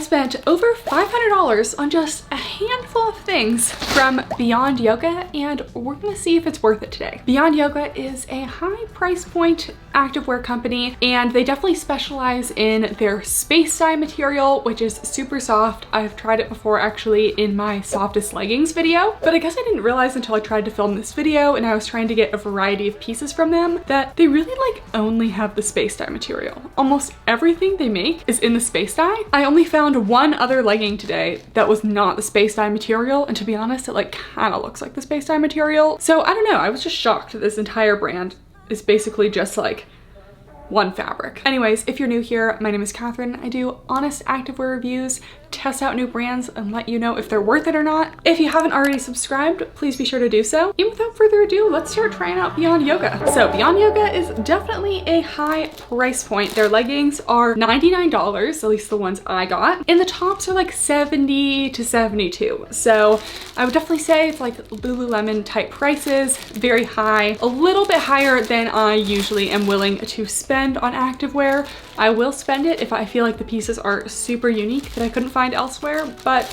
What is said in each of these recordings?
spent over $500 on just a handful of things from Beyond Yoga, and we're gonna see if it's worth it today. Beyond Yoga is a high price point activewear company, and they definitely specialize in their Spacedye material, which is super soft. I've tried it before actually in my softest leggings video, but I guess I didn't realize until I tried to film this video and I was trying to get a variety of pieces from them that they really like only have the Spacedye material. Almost everything they make is in the Spacedye. I only found one other legging today that was not the Spacedye material, and to be honest, it like kind of looks like the Spacedye material. So I don't know, I was just shocked that this entire brand is basically just like one fabric. Anyways, if you're new here, my name is Catherine. I do honest activewear reviews, test out new brands, and let you know if they're worth it or not. If you haven't already subscribed, please be sure to do so. And without further ado, let's start trying out Beyond Yoga. So Beyond Yoga is definitely a high price point. Their leggings are $99, at least the ones I got, and the tops are like $70 to $72. So I would definitely say it's like Lululemon type prices, very high, a little bit higher than I usually am willing to spend on activewear. I will spend it if I feel like the pieces are super unique that I couldn't find elsewhere, but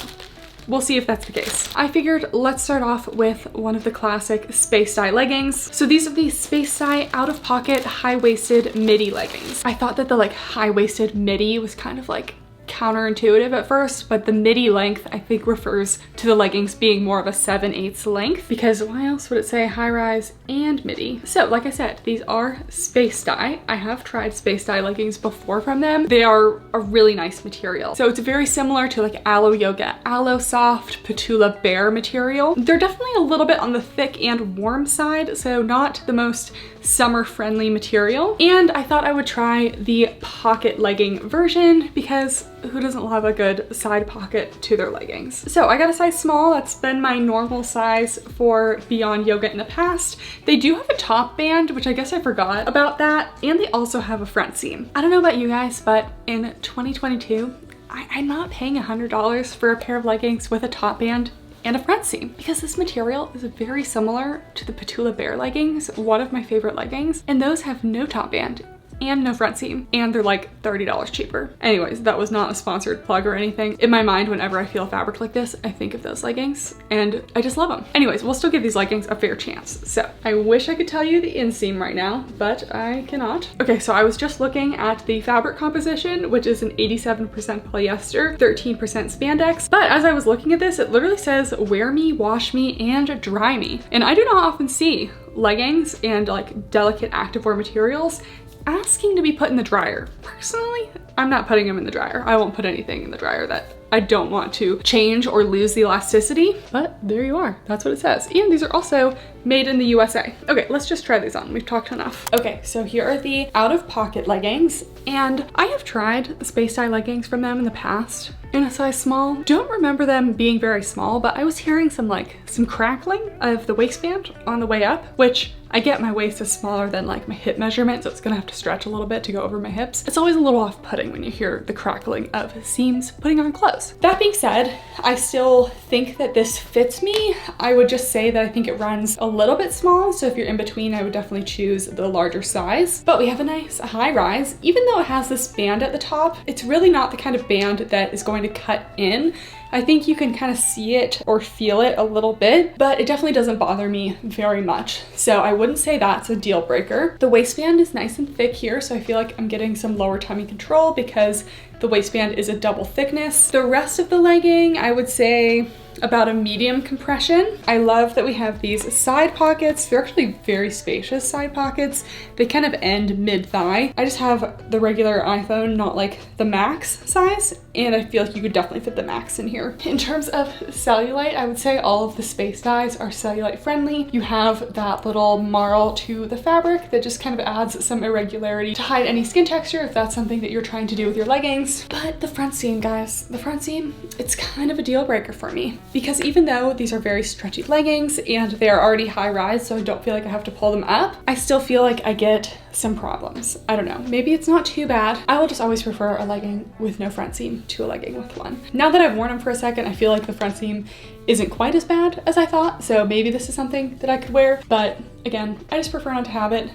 we'll see if that's the case. I figured let's start off with one of the classic Spacedye leggings. So these are the Spacedye out-of-pocket high-waisted midi leggings. I thought that the like high-waisted midi was kind of like counterintuitive at first, but the midi length I think refers to the leggings being more of a 7/8 length, because why else would it say high rise and midi? So like I said, these are Spacedye. I have tried Spacedye leggings before from them. They are a really nice material. So it's very similar to like Aloe Yoga, Aloe Soft, Petula Bear material. They're definitely a little bit on the thick and warm side, so not the most summer friendly material. And I thought I would try the pocket legging version because who doesn't love a good side pocket to their leggings? So I got a size small. That's been my normal size for Beyond Yoga in the past. They do have a top band, which I guess I forgot about that. And they also have a front seam. I don't know about you guys, but in 2022, I'm not paying $100 for a pair of leggings with a top band and a front seam, because this material is very similar to the Petula Bear leggings, one of my favorite leggings, and those have no top band and no front seam, and they're like $30 cheaper. Anyways, that was not a sponsored plug or anything. In my mind, whenever I feel a fabric like this, I think of those leggings and I just love them. Anyways, we'll still give these leggings a fair chance. So I wish I could tell you the inseam right now, but I cannot. Okay, so I was just looking at the fabric composition, which is an 87% polyester, 13% spandex. But as I was looking at this, it literally says wear me, wash me, and dry me. And I do not often see leggings and like delicate activewear materials asking to be put in the dryer. Personally, I'm not putting them in the dryer. I won't put anything in the dryer that I don't want to change or lose the elasticity, but there you are. That's what it says. And these are also made in the USA. Okay, let's just try these on. We've talked enough. Okay, so here are the out-of-pocket leggings, and I have tried the Spacedye leggings from them in the past in a size small. Don't remember them being very small, but I was hearing some crackling of the waistband on the way up, which I get my waist is smaller than like my hip measurement, so it's gonna have to stretch a little bit to go over my hips. It's always a little off-putting when you hear the crackling of seams putting on clothes. That being said, I still think that this fits me. I would just say that I think it runs a little bit small, so if you're in between, I would definitely choose the larger size. But we have a nice high rise. Even though it has this band at the top, it's really not the kind of band that is going to cut in. I think you can kind of see it or feel it a little bit, but it definitely doesn't bother me very much. So I wouldn't say that's a deal breaker. The waistband is nice and thick here, so I feel like I'm getting some lower tummy control because the waistband is a double thickness. The rest of the legging, I would say about a medium compression. I love that we have these side pockets. They're actually very spacious side pockets. They kind of end mid-thigh. I just have the regular iPhone, not like the Max size, and I feel like you could definitely fit the Max in here. In terms of cellulite, I would say all of the Spacedyes are cellulite friendly. You have that little marl to the fabric that just kind of adds some irregularity to hide any skin texture if that's something that you're trying to do with your leggings. But the front seam, guys, the front seam, it's kind of a deal breaker for me. Because even though these are very stretchy leggings and they are already high rise, so I don't feel like I have to pull them up, I still feel like I get some problems. I don't know, maybe it's not too bad. I will just always prefer a legging with no front seam to a legging with one. Now that I've worn them for a second, I feel like the front seam isn't quite as bad as I thought, so maybe this is something that I could wear, but again, I just prefer not to have it.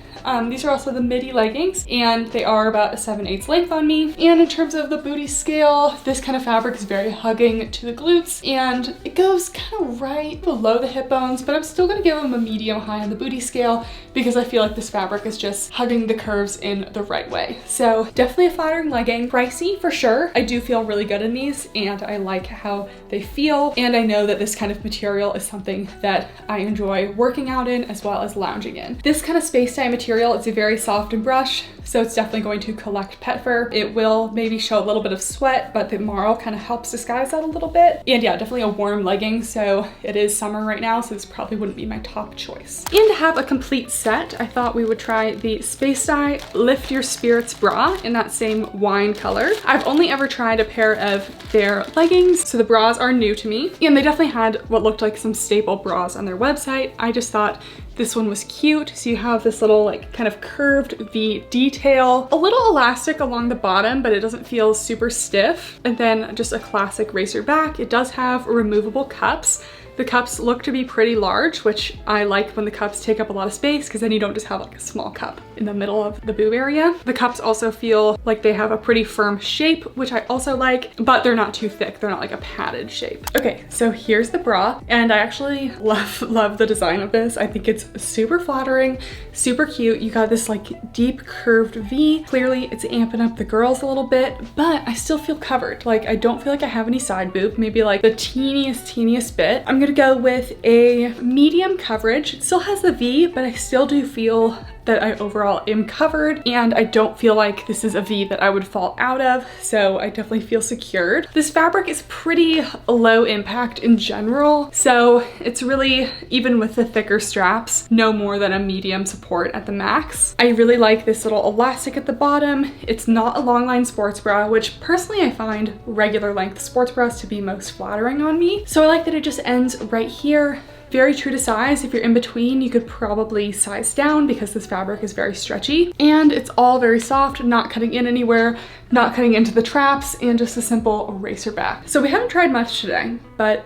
These are also the Midi leggings, and they are about a 7/8 length on me. And in terms of the booty scale, this kind of fabric is very hugging to the glutes, and it goes kind of right below the hip bones, but I'm still gonna give them a medium high on the booty scale because I feel like this fabric is just hugging the curves in the right way. So definitely a flattering legging. Pricey for sure. I do feel really good in these, and I like how they feel, and I know that this kind of material is something that I enjoy working out in as well as lounging in. This kind of Spacedye material, it's a very soft and brush, so it's definitely going to collect pet fur. It will maybe show a little bit of sweat, but the marl kind of helps disguise that a little bit. And yeah, definitely a warm legging, so it is summer right now, so this probably wouldn't be my top choice. And to have a complete set, I thought we would try the Spacedye Lift Your Spirits bra in that same wine color. I've only ever tried a pair of their leggings, so the bras are new to me, and they definitely had what looked like some staple bras on their website. I just thought this one was cute. So you have this little like kind of curved V detail, a little elastic along the bottom, but it doesn't feel super stiff. And then just a classic racer back. It does have removable cups. The cups look to be pretty large, which I like when the cups take up a lot of space, because then you don't just have like a small cup in the middle of the boob area. The cups also feel like they have a pretty firm shape, which I also like, but they're not too thick. They're not like a padded shape. Okay, so here's the bra, and I actually love the design of this. I think it's super flattering, super cute. You got this like deep curved V. Clearly it's amping up the girls a little bit, but I still feel covered. Like I don't feel like I have any side boob, maybe like the teeniest bit. I'm gonna go with a medium coverage. It still has the V, but I still do feel that I overall am covered, and I don't feel like this is a V that I would fall out of, so I definitely feel secured. This fabric is pretty low impact in general, so it's really, even with the thicker straps, no more than a medium support at the max. I really like this little elastic at the bottom. It's not a long line sports bra, which personally I find regular length sports bras to be most flattering on me. So I like that it just ends right here. Very true to size. If you're in between, you could probably size down because this fabric is very stretchy, and it's all very soft, not cutting in anywhere, not cutting into the traps, and just a simple racer back. So we haven't tried much today, but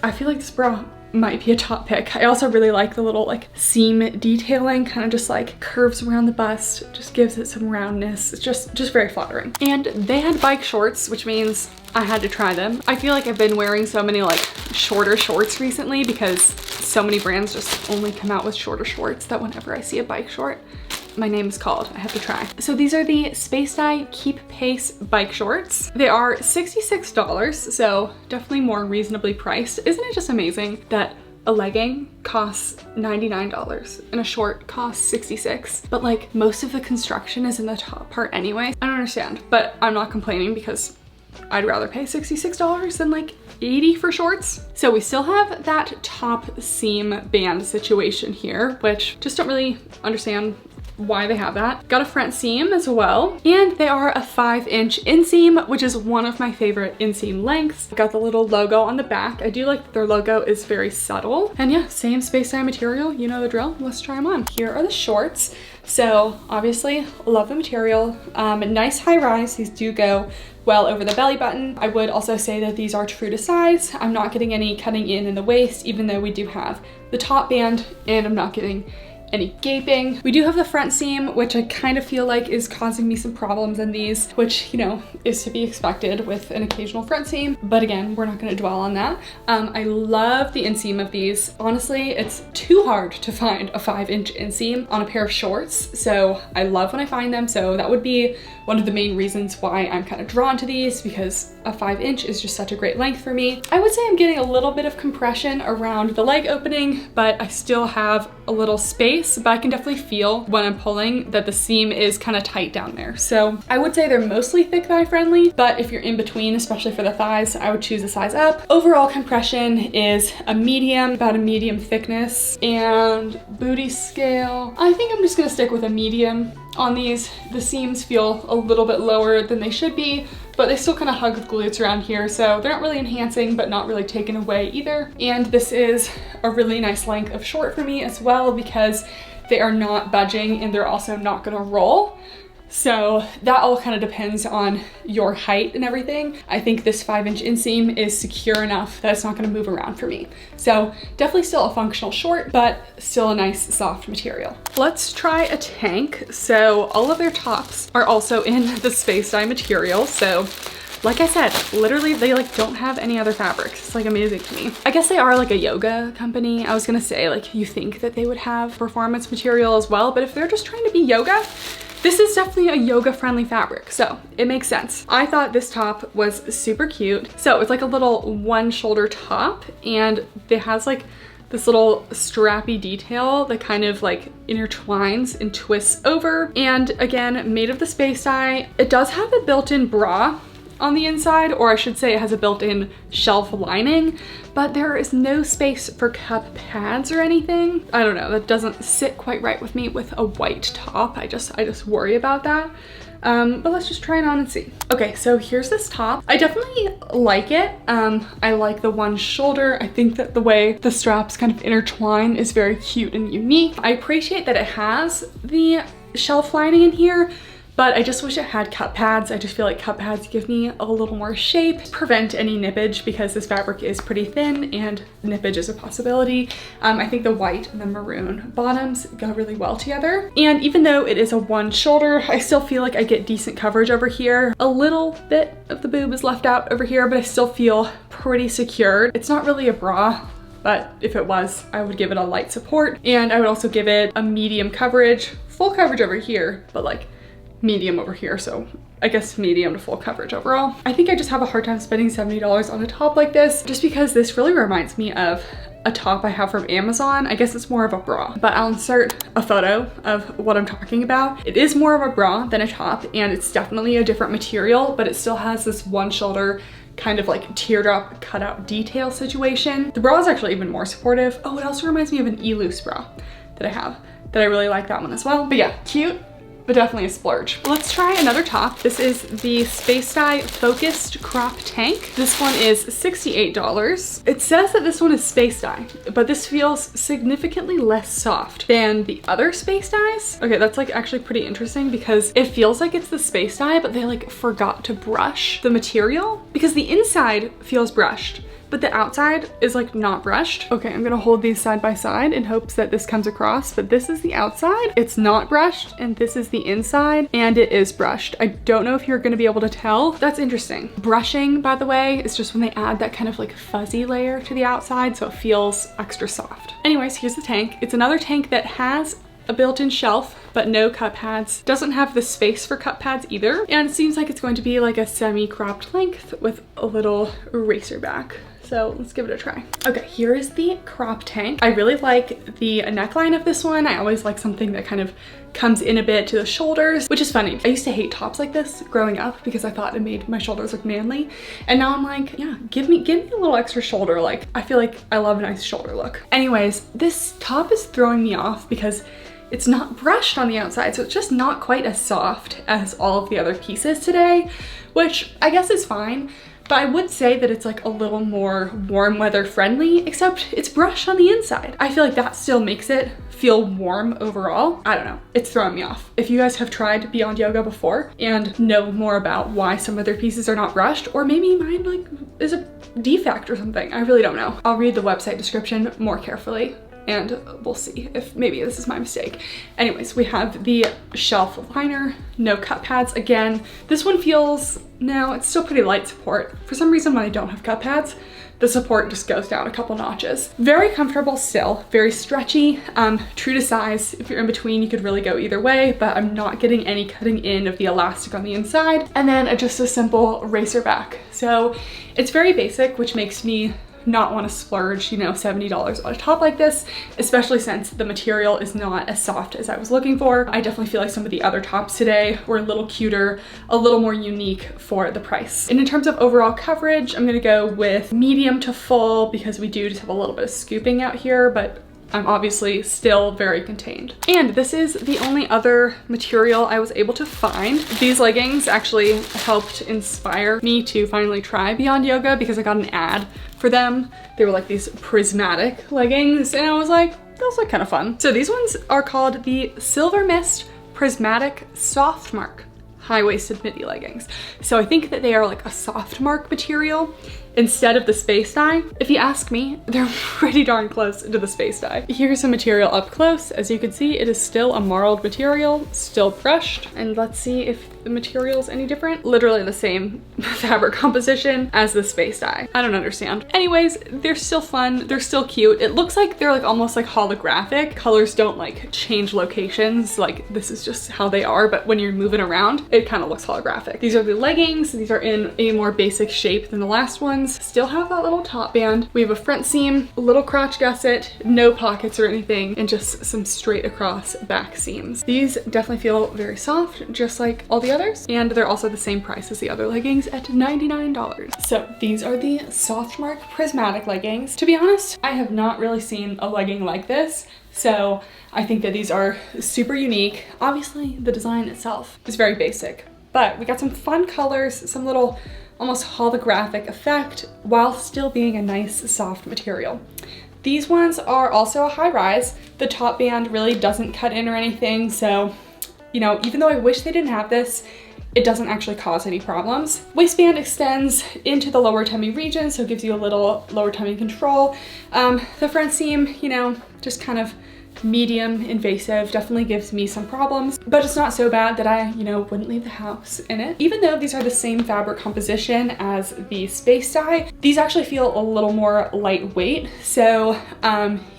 I feel like this bra might be a top pick. I also really like the little like seam detailing, kind of just like curves around the bust, just gives it some roundness. It's just very flattering. And they had bike shorts, which means I had to try them. I feel like I've been wearing so many like shorter shorts recently because so many brands just only come out with shorter shorts that whenever I see a bike short, my name is called. I have to try. So these are the Spacedye Keep Pace bike shorts. They are $66, so definitely more reasonably priced. Isn't it just amazing that a legging costs $99 and a short costs $66? But like most of the construction is in the top part anyway. I don't understand, but I'm not complaining because I'd rather pay $66 than like $80 for shorts. So we still have that top seam band situation here, which just don't really understand why they have that. Got a front seam as well, and they are a 5-inch inseam, which is one of my favorite inseam lengths. Got the little logo on the back. I do like that their logo is very subtle. And yeah, same Spacedye material, you know the drill. Let's try them on. Here are the shorts. So obviously love the material. Nice high rise. These do go well over the belly button. I would also say that these are true to size. I'm not getting any cutting in the waist, even though we do have the top band, and I'm not getting any gaping. We do have the front seam, which I kind of feel like is causing me some problems in these, which, you know, is to be expected with an occasional front seam. But again, we're not going to dwell on that. I love the inseam of these. Honestly, it's too hard to find a 5-inch inseam on a pair of shorts. So I love when I find them. So that would be one of the main reasons why I'm kind of drawn to these, because a 5-inch is just such a great length for me. I would say I'm getting a little bit of compression around the leg opening, but I still have a little space, but I can definitely feel when I'm pulling that the seam is kind of tight down there. So I would say they're mostly thick thigh friendly, but if you're in between, especially for the thighs, I would choose a size up. Overall compression is a medium, about a medium thickness, and booty scale, I think I'm just gonna stick with a medium on these. The seams feel a little bit lower than they should be, but they still kind of hug the glutes around here, so they're not really enhancing, but not really taken away either. And this is a really nice length of short for me as well, because they are not budging and they're also not gonna roll. So that all kind of depends on your height and everything. I think this 5-inch inseam is secure enough that it's not gonna move around for me. So definitely still a functional short, but still a nice soft material. Let's try a tank. So all of their tops are also in the Spacedye material. So like I said, literally they like don't have any other fabrics. It's like amazing to me. I guess they are like a yoga company. I was gonna say like you think that they would have performance material as well, but if they're just trying to be yoga, this is definitely a yoga friendly fabric, so it makes sense. I thought this top was super cute. So it's like a little one shoulder top, and it has like this little strappy detail that kind of like intertwines and twists over. And again, made of the Spacedye. It does have a built-in bra on the inside, or I should say it has a built-in shelf lining, but there is no space for cup pads or anything. I don't know, that doesn't sit quite right with me with a white top. I just worry about that. But let's just try it on and see. Okay, so here's this top. I definitely like it. I like the one shoulder. I think that the way the straps kind of intertwine is very cute and unique. I appreciate that it has the shelf lining in here, but I just wish it had cup pads. I just feel like cup pads give me a little more shape, prevent any nippage because this fabric is pretty thin and nippage is a possibility. I think the white and the maroon bottoms go really well together. And even though it is a one shoulder, I still feel like I get decent coverage over here. A little bit of the boob is left out over here, but I still feel pretty secured. It's not really a bra, but if it was, I would give it a light support. And I would also give it a medium coverage, full coverage over here, but like medium over here, so I guess medium to full coverage overall. I think I just have a hard time spending $70 on a top like this, just because this really reminds me of a top I have from Amazon. I guess it's more of a bra, but I'll insert a photo of what I'm talking about. It is more of a bra than a top, and it's definitely a different material, but it still has this one shoulder kind of like teardrop cutout detail situation. The bra is actually even more supportive. Oh, it also reminds me of an E-loose bra that I have, that I really like that one as well. But yeah, cute, but definitely a splurge. Let's try another top. This is the Spacedye Focused Crop Tank. This one is $68. It says that this one is Spacedye, but this feels significantly less soft than the other Spacedyes. Okay, that's like actually pretty interesting because it feels like it's the Spacedye, but they like forgot to brush the material because the inside feels brushed, but the outside is like not brushed. Okay, I'm gonna hold these side by side in hopes that this comes across, but this is the outside, it's not brushed, and this is the inside, and it is brushed. I don't know if you're gonna be able to tell. That's interesting. Brushing, by the way, is just when they add that kind of like fuzzy layer to the outside, so it feels extra soft. Anyways, here's the tank. It's another tank that has a built-in shelf, but no cup pads. Doesn't have the space for cup pads either. And it seems like it's going to be like a semi-cropped length with a little eraser back. So let's give it a try. Okay, here is the crop tank. I really like the neckline of this one. I always like something that kind of comes in a bit to the shoulders, which is funny. I used to hate tops like this growing up because I thought it made my shoulders look manly. And now I'm like, yeah, give me a little extra shoulder. Like, I feel like I love a nice shoulder look. Anyways, this top is throwing me off because it's not brushed on the outside, so it's just not quite as soft as all of the other pieces today, which I guess is fine. But I would say that it's like a little more warm weather friendly, except it's brushed on the inside. I feel like that still makes it feel warm overall. I don't know, it's throwing me off. If you guys have tried Beyond Yoga before and know more about why some of their pieces are not brushed, or maybe mine like is a defect or something, I really don't know. I'll read the website description more carefully and we'll see if maybe this is my mistake. Anyways, we have the shelf liner, no cup pads. Again, this one feels, no, it's still pretty light support. For some reason, when I don't have cup pads, the support just goes down a couple notches. Very comfortable still, very stretchy, true to size. If you're in between, you could really go either way, but I'm not getting any cutting in of the elastic on the inside. And then just a simple racer back. So it's very basic, which makes me not want to splurge, you know, $70 on a top like this, especially since the material is not as soft as I was looking for. I definitely feel like some of the other tops today were a little cuter, a little more unique for the price. And in terms of overall coverage, I'm gonna go with medium to full because we do just have a little bit of scooping out here, but I'm obviously still very contained. And this is the only other material I was able to find. These leggings actually helped inspire me to finally try Beyond Yoga because I got an ad for them. They were like these prismatic leggings and I was like, those look kind of fun. So these ones are called the Silvermist Prismatic SoftMark high-waisted midi leggings. So I think that they are like a SoftMark material instead of the Spacedye. If you ask me, they're pretty darn close to the Spacedye. Here's some material up close. As you can see, it is still a marled material, still brushed. And let's see if the material is any different. Literally the same fabric composition as the Spacedye. I don't understand. Anyways, they're still fun. They're still cute. It looks like they're like almost like holographic. Colors don't like change locations. Like this is just how they are. But when you're moving around, it kind of looks holographic. These are the leggings. These are in a more basic shape than the last ones. Still have that little top band. We have a front seam, a little crotch gusset, no pockets or anything, and just some straight across back seams. These definitely feel very soft, just like all the others. And they're also the same price as the other leggings at $99. So these are the SoftMark Prismatic leggings. To be honest, I have not really seen a legging like this. So I think that these are super unique. Obviously the design itself is very basic, but we got some fun colors, some little almost holographic effect while still being a nice soft material. These ones are also a high rise. The top band really doesn't cut in or anything. So, you know, even though I wish they didn't have this, it doesn't actually cause any problems. Waistband extends into the lower tummy region, so it gives you a little lower tummy control. The front seam, you know, just kind of medium invasive, definitely gives me some problems, but it's not so bad that I, you know, wouldn't leave the house in it. Even though these are the same fabric composition as the Spacedye, these actually feel a little more lightweight. So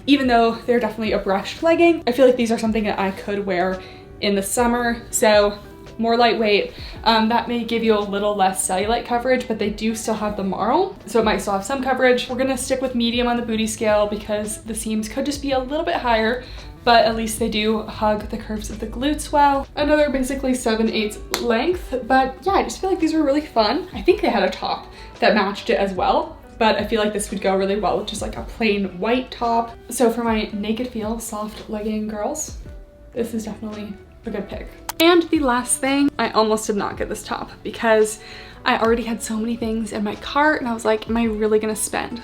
even though they're definitely a brushed legging, I feel like these are something that I could wear in the summer. So more lightweight. That may give you a little less cellulite coverage, but they do still have the marl, so it might still have some coverage. We're gonna stick with medium on the booty scale because the seams could just be a little bit higher, but at least they do hug the curves of the glutes well. Another basically 7/8 length, but yeah, I just feel like these were really fun. I think they had a top that matched it as well, but I feel like this would go really well with just like a plain white top. So for my naked feel soft legging girls, this is definitely a good pick. And the last thing, I almost did not get this top because I already had so many things in my cart and I was like, am I really gonna spend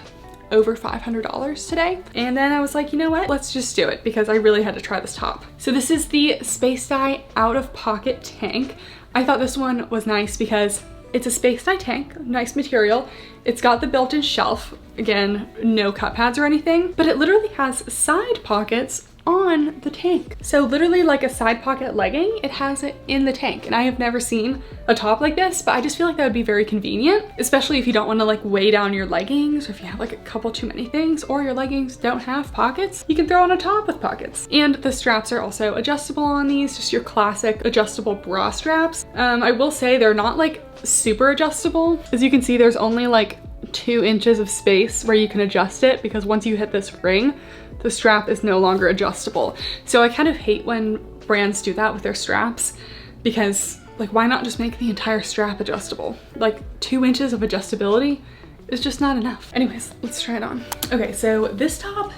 over $500 today? And then I was like, you know what? Let's just do it because I really had to try this top. So this is the Spacedye out of pocket tank. I thought this one was nice because it's a Spacedye tank, nice material. It's got the built-in shelf. Again, no cut pads or anything, but it literally has side pockets on the tank. So literally like a side pocket legging, it has it in the tank. And I have never seen a top like this, but I just feel like that would be very convenient, especially if you don't want to like weigh down your leggings, or if you have like a couple too many things, or your leggings don't have pockets, you can throw on a top with pockets. And the straps are also adjustable on these, just your classic adjustable bra straps. I will say they're not like super adjustable. As you can see, there's only like 2 inches of space where you can adjust it, because once you hit this ring, the strap is no longer adjustable. So I kind of hate when brands do that with their straps, because like, why not just make the entire strap adjustable? Like 2 inches of adjustability is just not enough. Anyways, let's try it on. Okay, so this top,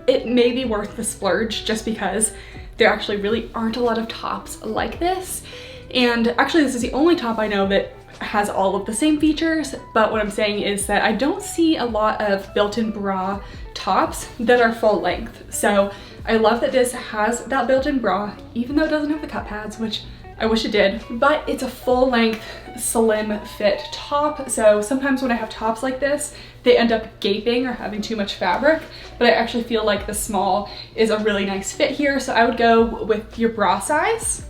it may be worth the splurge just because there actually really aren't a lot of tops like this. And actually this is the only top I know that has all of the same features, but what I'm saying is that I don't see a lot of built-in bra tops that are full length. So I love that this has that built-in bra, even though it doesn't have the cut pads, which I wish it did, but it's a full length slim fit top. So sometimes when I have tops like this, they end up gaping or having too much fabric, but I actually feel like the small is a really nice fit here. So I would go with your bra size,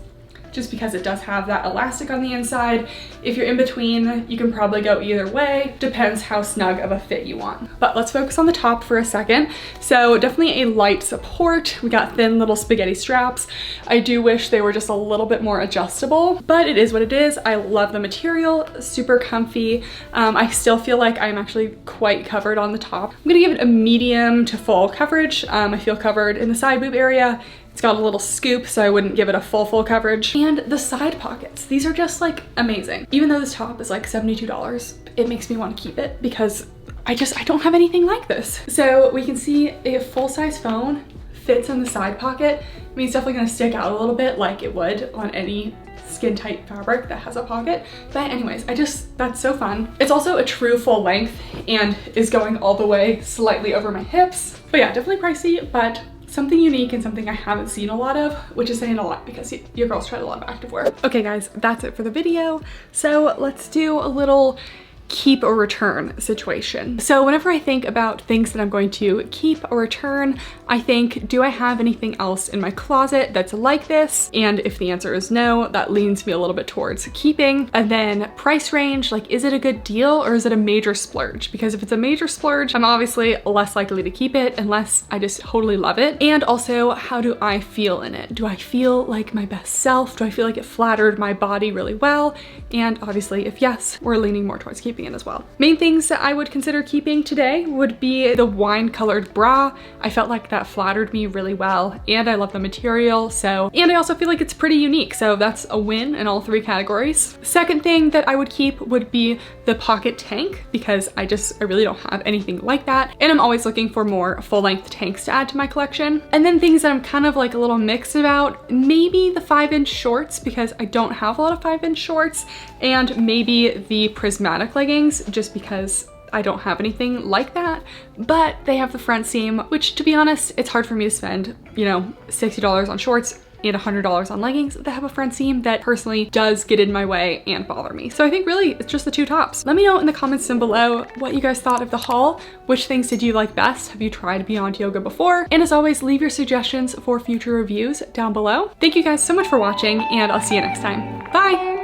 just because it does have that elastic on the inside. If you're in between, you can probably go either way. Depends how snug of a fit you want. But let's focus on the top for a second. So definitely a light support. We got thin little spaghetti straps. I do wish they were just a little bit more adjustable, but it is what it is. I love the material, super comfy. I still feel like I'm actually quite covered on the top. I'm gonna give it a medium to full coverage. I feel covered in the side boob area. It's got a little scoop, so I wouldn't give it a full coverage. And the side pockets, these are just like amazing. Even though this top is like $72, it makes me want to keep it because I don't have anything like this. So we can see a full-size phone fits in the side pocket. I mean, it's definitely gonna stick out a little bit like it would on any skin tight fabric that has a pocket. But anyways, that's so fun. It's also a true full length and is going all the way slightly over my hips. But yeah, definitely pricey, but something unique and something I haven't seen a lot of, which is saying a lot because your girl's tried a lot of activewear. Okay guys, that's it for the video. So let's do a little keep or return situation. So whenever I think about things that I'm going to keep or return, I think, do I have anything else in my closet that's like this? And if the answer is no, that leans me a little bit towards keeping. And then price range, like, is it a good deal or is it a major splurge? Because if it's a major splurge, I'm obviously less likely to keep it unless I just totally love it. And also, how do I feel in it? Do I feel like my best self? Do I feel like it flattered my body really well? And obviously, if yes, we're leaning more towards keeping it as well. Main things that I would consider keeping today would be the wine colored bra. I felt like that flattered me really well and I love the material, and I also feel like it's pretty unique, so that's a win in all three categories. Second thing that I would keep would be the pocket tank, because I really don't have anything like that, and I'm always looking for more full-length tanks to add to my collection. And then things that I'm kind of like a little mixed about, maybe the 5-inch shorts, because I don't have a lot of 5-inch shorts, and maybe the Prismatic leggings, just because I don't have anything like that, but they have the front seam, which, to be honest, it's hard for me to spend, you know, $60 on shorts and $100 on leggings that have a front seam that personally does get in my way and bother me. So I think really it's just the two tops. Let me know in the comments down below what you guys thought of the haul. Which things did you like best? Have you tried Beyond Yoga before? And as always, leave your suggestions for future reviews down below. Thank you guys so much for watching, and I'll see you next time. Bye!